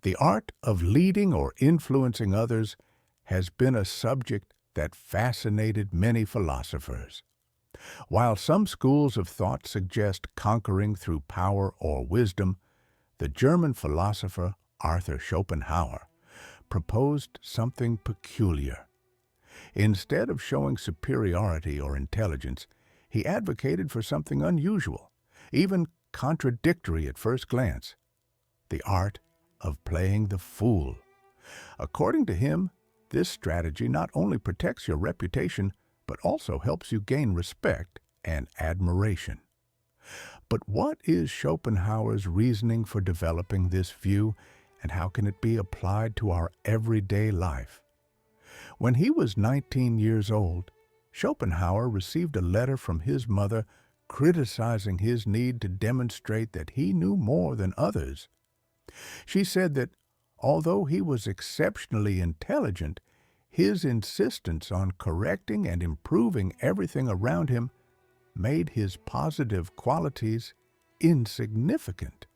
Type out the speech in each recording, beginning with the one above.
The art of leading or influencing others has been a subject that fascinated many philosophers. While some schools of thought suggest conquering through power or wisdom, the German philosopher Arthur Schopenhauer proposed something peculiar. Instead of showing superiority or intelligence, he advocated for something unusual, even contradictory at first glance: the art of playing the fool. According to him, this strategy not only protects your reputation, but also helps you gain respect and admiration. But what is Schopenhauer's reasoning for developing this view, and how can it be applied to our everyday life? When he was 19 years old, Schopenhauer received a letter from his mother criticizing his need to demonstrate that he knew more than others. She said that although he was exceptionally intelligent, his insistence on correcting and improving everything around him made his positive qualities insignificant.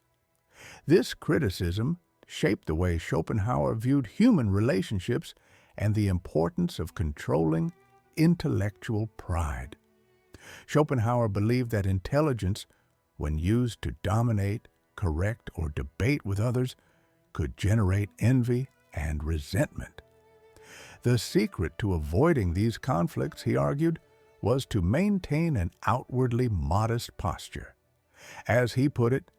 This criticism shaped the way Schopenhauer viewed human relationships and the importance of controlling intellectual pride. Schopenhauer believed that intelligence, when used to dominate, correct, or debate with others, could generate envy and resentment. The secret to avoiding these conflicts, he argued, was to maintain an outwardly modest posture. As he put it,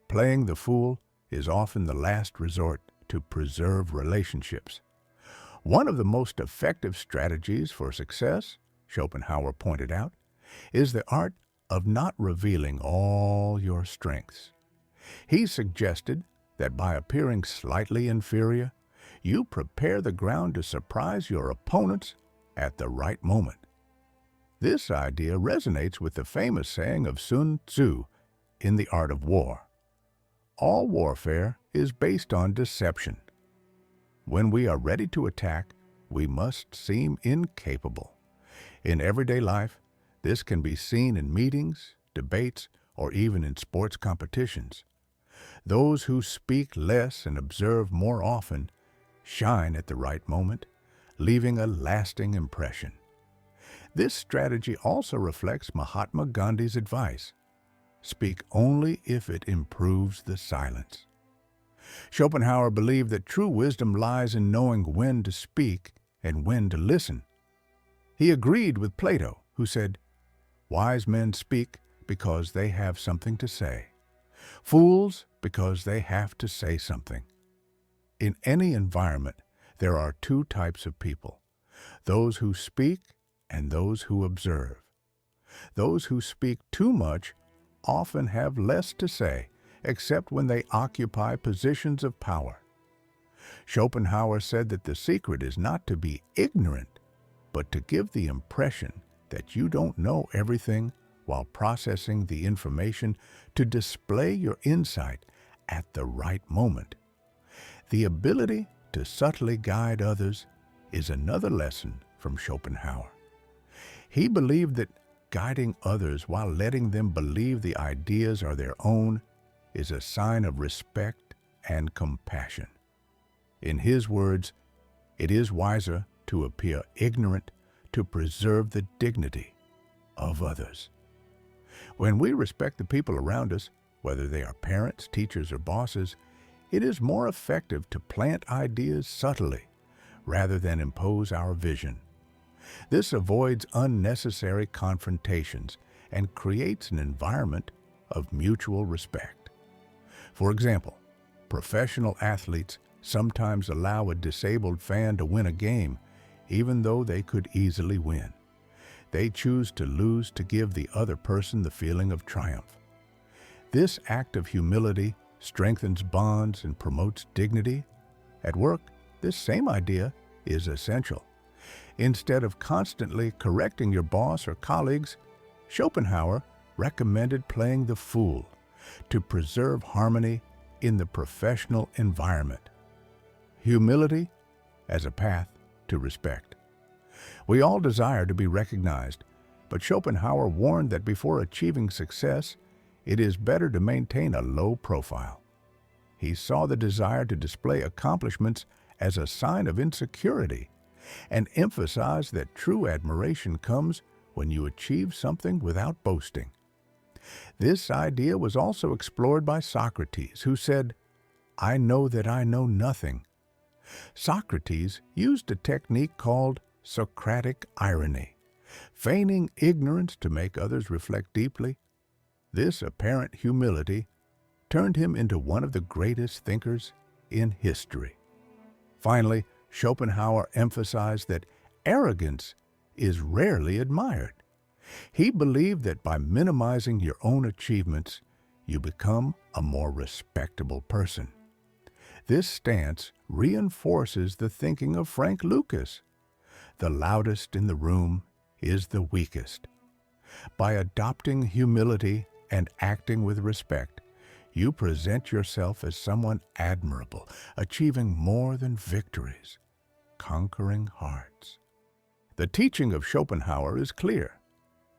playing the fool is often the last resort to preserve relationships. One of the most effective strategies for success, Schopenhauer pointed out, is the art of not revealing all your strengths. He suggested that by appearing slightly inferior, you prepare the ground to surprise your opponents at the right moment. This idea resonates with the famous saying of Sun Tzu in The Art of War: all warfare is based on deception. When we are ready to attack, we must seem incapable. In everyday life, this can be seen in meetings, debates, or even in sports competitions. Those who speak less and observe more often shine at the right moment, leaving a lasting impression. This strategy also reflects Mahatma Gandhi's advice: speak only if it improves the silence. Schopenhauer believed that true wisdom lies in knowing when to speak and when to listen. He agreed with Plato, who said, "Wise men speak because they have something to say. Fools because they have to say something." In any environment, there are two types of people: those who speak and those who observe. Those who speak too much often have less to say, except when they occupy positions of power. Schopenhauer said that the secret is not to be ignorant, but to give the impression that you don't know everything while processing the information to display your insight at the right moment. The ability to subtly guide others is another lesson from Schopenhauer. He believed that guiding others while letting them believe the ideas are their own is a sign of respect and compassion. In his words, it is wiser to appear ignorant to preserve the dignity of others. When we respect the people around us, whether they are parents, teachers, or bosses, it is more effective to plant ideas subtly rather than impose our vision. This avoids unnecessary confrontations and creates an environment of mutual respect. For example, professional athletes sometimes allow a disabled fan to win a game, even though they could easily win. They choose to lose to give the other person the feeling of triumph. This act of humility strengthens bonds and promotes dignity. At work, this same idea is essential. Instead of constantly correcting your boss or colleagues, Schopenhauer recommended playing the fool to preserve harmony in the professional environment. Humility as a path to respect. We all desire to be recognized, but Schopenhauer warned that before achieving success, it is better to maintain a low profile. He saw the desire to display accomplishments as a sign of insecurity and emphasized that true admiration comes when you achieve something without boasting. This idea was also explored by Socrates, who said, "I know that I know nothing." Socrates used a technique called Socratic irony, feigning ignorance to make others reflect deeply. This apparent humility turned him into one of the greatest thinkers in history. Finally, Schopenhauer emphasized that arrogance is rarely admired. He believed that by minimizing your own achievements, you become a more respectable person. This stance reinforces the thinking of Frank Lucas. The loudest in the room is the weakest. By adopting humility and acting with respect, you present yourself as someone admirable, achieving more than victories, conquering hearts. The teaching of Schopenhauer is clear.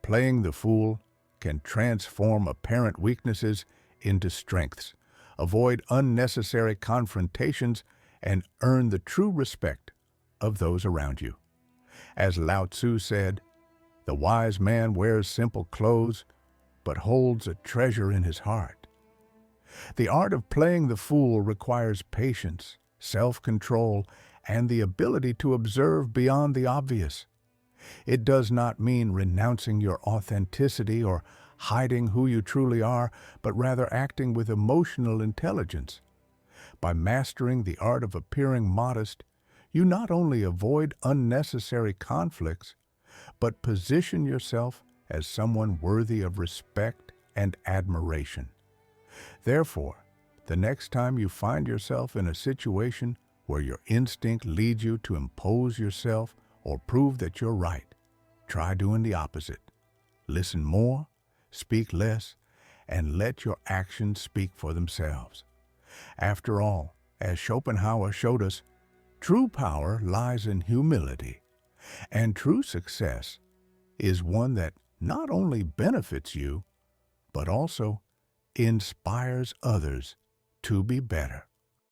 Playing the fool can transform apparent weaknesses into strengths, avoid unnecessary confrontations, and earn the true respect of those around you. As Lao Tzu said, "The wise man wears simple clothes, but holds a treasure in his heart." The art of playing the fool requires patience, self-control, and the ability to observe beyond the obvious. It does not mean renouncing your authenticity or hiding who you truly are, but rather acting with emotional intelligence. By mastering the art of appearing modest, you not only avoid unnecessary conflicts, but position yourself as someone worthy of respect and admiration. Therefore, the next time you find yourself in a situation where your instinct leads you to impose yourself or prove that you're right, try doing the opposite. Listen more, speak less, and let your actions speak for themselves. After all, as Schopenhauer showed us, true power lies in humility, and true success is one that not only benefits you, but also inspires others to be better.